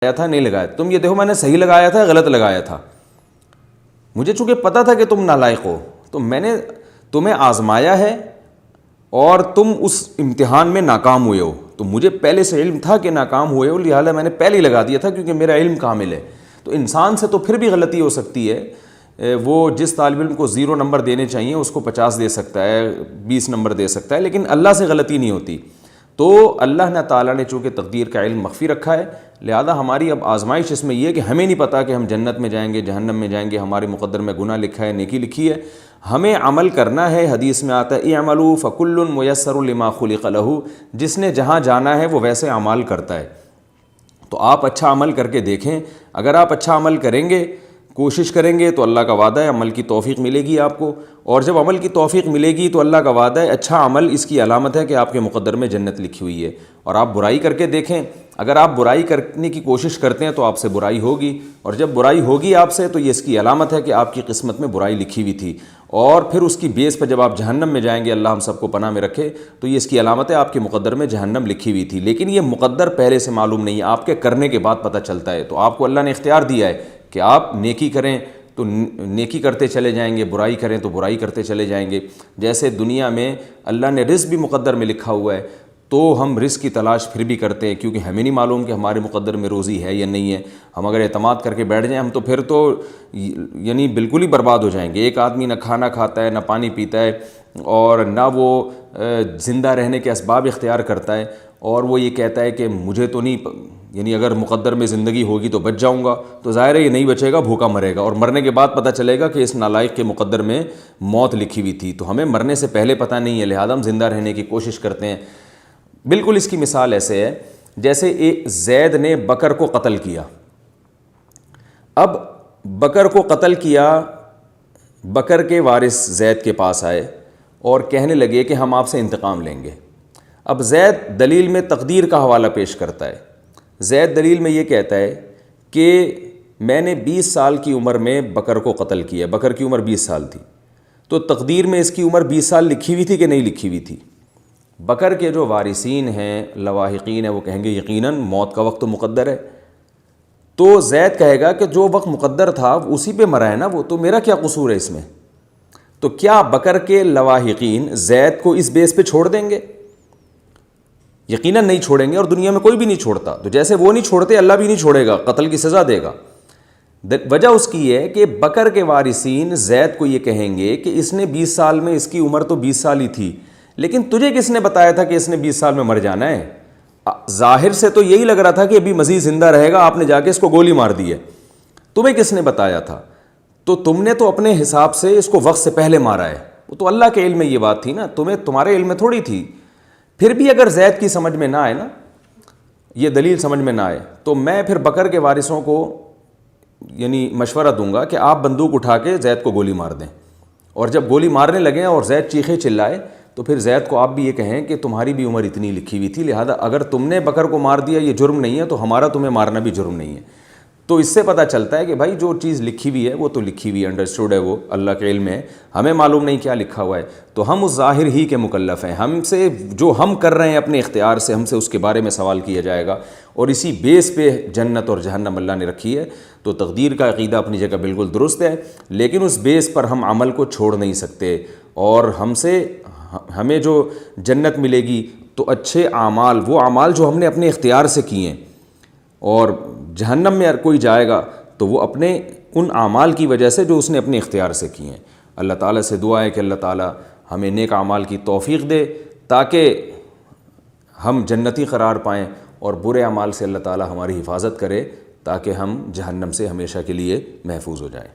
تھا نہیں لگایا، تم یہ دیکھو میں نے صحیح لگایا تھا غلط لگایا تھا، مجھے چونکہ پتہ تھا کہ تم نالائق ہو تو میں نے تمہیں آزمایا ہے اور تم اس امتحان میں ناکام ہوئے ہو، تو مجھے پہلے سے علم تھا کہ ناکام ہوئے ہو، لہٰذا میں نے پہلے ہی لگا دیا تھا کیونکہ میرا علم کامل ہے۔ تو انسان سے تو پھر بھی غلطی ہو سکتی ہے، وہ جس طالب علم کو 0 نمبر دینے چاہیے اس کو 50 دے سکتا ہے، 20 نمبر دے سکتا ہے، لیکن اللہ سے غلطی نہیں ہوتی۔ تو اللہ نے تعالیٰ نے چونکہ تقدیر کا علم مخفی رکھا ہے، لہذا ہماری اب آزمائش اس میں یہ ہے کہ ہمیں نہیں پتہ کہ ہم جنت میں جائیں گے جہنم میں جائیں گے، ہمارے مقدر میں گناہ لکھا ہے نیکی لکھی ہے، ہمیں عمل کرنا ہے۔ حدیث میں آتا ہے اعملوا فکل میسر لما خلق لہ، جس نے جہاں جانا ہے وہ ویسے اعمال کرتا ہے۔ تو آپ اچھا عمل کر کے دیکھیں، اگر آپ اچھا عمل کریں گے، کوشش کریں گے تو اللہ کا وعدہ ہے عمل کی توفیق ملے گی آپ کو، اور جب عمل کی توفیق ملے گی تو اللہ کا وعدہ ہے اچھا عمل اس کی علامت ہے کہ آپ کے مقدر میں جنت لکھی ہوئی ہے۔ اور آپ برائی کر کے دیکھیں، اگر آپ برائی کرنے کی کوشش کرتے ہیں تو آپ سے برائی ہوگی، اور جب برائی ہوگی آپ سے تو یہ اس کی علامت ہے کہ آپ کی قسمت میں برائی لکھی ہوئی تھی، اور پھر اس کی بیس پر جب آپ جہنم میں جائیں گے، اللہ ہم سب کو پناہ میں رکھے، تو یہ اس کی علامت ہے آپ کے مقدر میں جہنم لکھی ہوئی تھی، لیکن یہ مقدر پہلے سے معلوم نہیں ہے، آپ کے کرنے کے بعد پتہ چلتا ہے۔ تو آپ کو اللہ نے اختیار دیا ہے کہ آپ نیکی کریں تو نیکی کرتے چلے جائیں گے، برائی کریں تو برائی کرتے چلے جائیں گے۔ جیسے دنیا میں اللہ نے رزق بھی مقدر میں لکھا ہوا ہے، تو ہم رزق کی تلاش پھر بھی کرتے ہیں کیونکہ ہمیں نہیں معلوم کہ ہمارے مقدر میں روزی ہے یا نہیں ہے۔ ہم اگر اعتماد کر کے بیٹھ جائیں ہم تو پھر تو یعنی بالکل ہی برباد ہو جائیں گے۔ ایک آدمی نہ کھانا کھاتا ہے، نہ پانی پیتا ہے، اور نہ وہ زندہ رہنے کے اسباب اختیار کرتا ہے، اور وہ یہ کہتا ہے کہ مجھے تو نہیں، یعنی اگر مقدر میں زندگی ہوگی تو بچ جاؤں گا، تو ظاہر ہے یہ نہیں بچے گا، بھوکا مرے گا، اور مرنے کے بعد پتہ چلے گا کہ اس نالائق کے مقدر میں موت لکھی ہوئی تھی۔ تو ہمیں مرنے سے پہلے پتہ نہیں ہے، لہذا ہم زندہ رہنے کی کوشش کرتے ہیں۔ بالکل اس کی مثال ایسے ہے جیسے ایک زید نے بکر کو قتل کیا۔ اب بکر کو قتل کیا، بکر کے وارث زید کے پاس آئے اور کہنے لگے کہ ہم آپ سے انتقام لیں گے۔ اب زید دلیل میں تقدیر کا حوالہ پیش کرتا ہے۔ زید دلیل میں یہ کہتا ہے کہ میں نے 20 سال کی عمر میں بکر کو قتل کیا، بکر کی عمر 20 سال تھی، تو تقدیر میں اس کی عمر 20 سال لکھی ہوئی تھی کہ نہیں لکھی ہوئی تھی؟ بکر کے جو وارثین ہیں، لواحقین ہیں، وہ کہیں گے یقیناً موت کا وقت تو مقدر ہے۔ تو زید کہے گا کہ جو وقت مقدر تھا اسی پہ مرا ہے نا وہ، تو میرا کیا قصور ہے اس میں؟ تو کیا بکر کے لواحقین زید کو اس بیس پہ چھوڑ دیں گے؟ یقیناً نہیں چھوڑیں گے، اور دنیا میں کوئی بھی نہیں چھوڑتا۔ تو جیسے وہ نہیں چھوڑتے اللہ بھی نہیں چھوڑے گا، قتل کی سزا دے گا۔ وجہ اس کی یہ ہے کہ بکر کے وارثین زید کو یہ کہیں گے کہ اس نے 20 سال میں، اس کی عمر تو 20 سال ہی تھی، لیکن تجھے کس نے بتایا تھا کہ اس نے 20 سال میں مر جانا ہے؟ ظاہر سے تو یہی لگ رہا تھا کہ ابھی مزید زندہ رہے گا، آپ نے جا کے اس کو گولی مار دی ہے، تمہیں کس نے بتایا تھا؟ تو تم نے تو اپنے حساب سے اس کو وقت سے پہلے مارا ہے، وہ تو اللہ کے علم میں یہ بات تھی نا، تمہارے علم میں تھوڑی تھی۔ پھر بھی اگر زید کی سمجھ میں نہ آئے نا، یہ دلیل سمجھ میں نہ آئے، تو میں پھر بکر کے وارثوں کو یعنی مشورہ دوں گا کہ آپ بندوق اٹھا کے زید کو گولی مار دیں، اور جب گولی مارنے لگیں اور زید چیخے چلائے تو پھر زید کو آپ بھی یہ کہیں کہ تمہاری بھی عمر اتنی لکھی ہوئی تھی، لہذا اگر تم نے بکر کو مار دیا یہ جرم نہیں ہے، تو ہمارا تمہیں مارنا بھی جرم نہیں ہے۔ تو اس سے پتہ چلتا ہے کہ بھائی جو چیز لکھی ہوئی ہے وہ تو لکھی ہوئی، انڈرسٹوڈ ہے، وہ اللہ کے علم ہے، ہمیں معلوم نہیں کیا لکھا ہوا ہے، تو ہم اس ظاہر ہی کے مکلف ہیں۔ ہم سے جو ہم کر رہے ہیں اپنے اختیار سے، ہم سے اس کے بارے میں سوال کیا جائے گا، اور اسی بیس پہ جنت اور جہنم اللہ نے رکھی ہے۔ تو تقدیر کا عقیدہ اپنی جگہ بالکل درست ہے، لیکن اس بیس پر ہم عمل کو چھوڑ نہیں سکتے، اور ہمیں جو جنت ملے گی تو اچھے اعمال، وہ اعمال جو ہم نے اپنے اختیار سے کیے ہیں، اور جہنم میں کوئی جائے گا تو وہ اپنے ان اعمال کی وجہ سے جو اس نے اپنے اختیار سے کیے ہیں۔ اللہ تعالیٰ سے دعا ہے کہ اللہ تعالیٰ ہمیں نیک اعمال کی توفیق دے تاکہ ہم جنتی قرار پائیں، اور برے اعمال سے اللہ تعالیٰ ہماری حفاظت کرے تاکہ ہم جہنم سے ہمیشہ کے لیے محفوظ ہو جائیں۔